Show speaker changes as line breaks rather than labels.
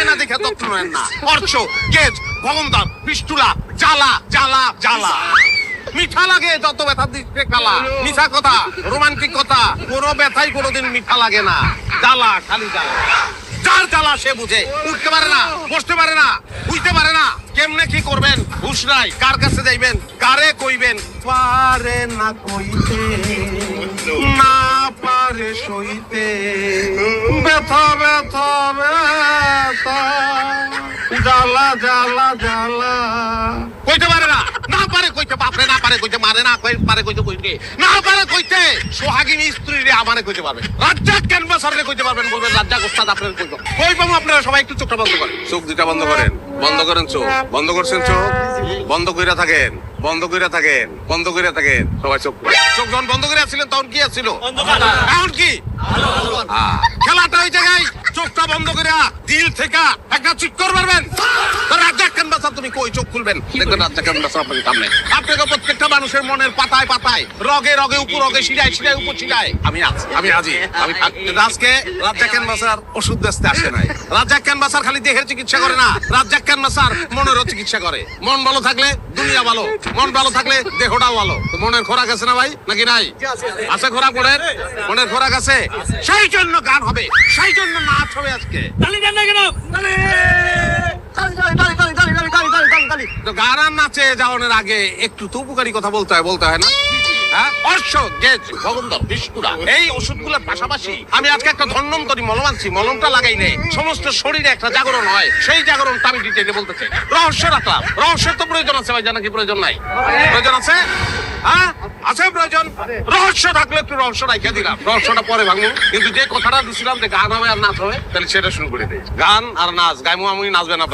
না দেখে যত্ন নেন না। অর্শ, গেজ, ভগমদার, পিস্টুলা, জ্বালা জ্বালা জ্বালা। মিঠা লাগে যত ব্যথা দিচ্ছে কালা। মিঠা কথা, রোমান্টিক কথা, কোনো ব্যথাই কোনোদিন মিঠা লাগে না। জ্বালা, খালি জ্বালা। যার জ্বালা সে বুঝে। উঠতে পারে না, বসতে পারে না, বুঝতে পারে না কেমনে কি করবেন। হুশ নাই, কার কাছে যাইবেন, কারে কইবেন। পারে না কইতে, না পারে সইতে, ব্যথা ব্যথা ব্যথা, জ্বালা জ্বালা জ্বালা। কইতে পারে না, না পারে কইতে, বাপরে না পারে কইতে, মারে না পারে কইতে, কইতে না পারে কইতে, সোহাগিনী স্ত্রী রে আমারে কইতে পারবেন, রাজ্জাক ক্যানভাসার রে কইতে পারবেন, বলবেন রাজ্জাক ওস্তাদ আপনার কইতো। কই পাবো আপনারা সবাই একটু চোখটা বন্ধ করেন। চোখ দুটা বন্ধ করেন, বন্ধ করেন চোখ, বন্ধ করছেন চোখ, বন্ধ কইরা থাকেন, বন্ধ কইরা থাকেন, বন্ধ কইরা থাকেন সবাই চোখ। চোখ যখন বন্ধ করে আসছিলেন তখন কি আসছিল? এখন কি খেলাটা ওই জায়গায় চোখটা বন্ধ করে দিল থেকে একটা চিৎকার মারবেন, রাজ্জাক ক্যানভাসার তুমি কই চোখ খুলবেন, দেখবেন রাজ্জাক ক্যানভাসার আপনার সামনে। আপনাকে প্রত্যেকটা মানুষের মনের পাতায় পাতায়, রগে রগে, উপর রগে, শিরায় শিরায়, উপর শিরায় আমি আছি, আমি আজি, আমি আজকে রাজ্জাক ক্যানভাসার ওষুধ বেচতে আসে নাই। রাজ্জাক ক্যানভাসার খালি দেহের চিকিৎসা করে না, রাজ্জাক ক্যানভাসার মনেরও চিকিৎসা করে। মন ভালো থাকলে দুনিয়া ভালো, মন ভালো থাকলে দেহটাও ভালো। তো মনের খোরাক আছে না ভাই, নাকি নাই? আছে খোরাক মনের, মনের খোরাক আছে। সেই জন্য গান হবে, সেই জন্য নাচ হবে আজকে। তো গান আর নাচে যাওয়ার আগে একটু তো উপকারী কথা বলতে হয় না? অর্শ, গেজ, ভগমদার, বিস্কুরা, এই ওষুধগুলোর পাশাপাশি আমি আজকে একটা ধন্বন্তরী মলম আনছি। মলমটা লাগাইলে সমস্ত শরীরে একটা জাগরণ হয়। সেই জাগরণটা আমি ডিটেইলে বলতেছি। রহস্য রাখলাম, রহস্যের তো প্রয়োজন আছে ভাই, জানা কি প্রয়োজন নাই? প্রয়োজন আছে, হ্যাঁ আছে প্রয়োজন। রহস্য থাকলে একটু রহস্য রাখা দিলাম, রহস্যটা পরে ভাঙবো। কিন্তু যে কথাটা দিছিলাম যে গান হবে আর নাচ হবে, তাহলে সেটা শুরু করে দিই। গান আর নাচ, গাইমু আমি, নাচবেন আপনারা।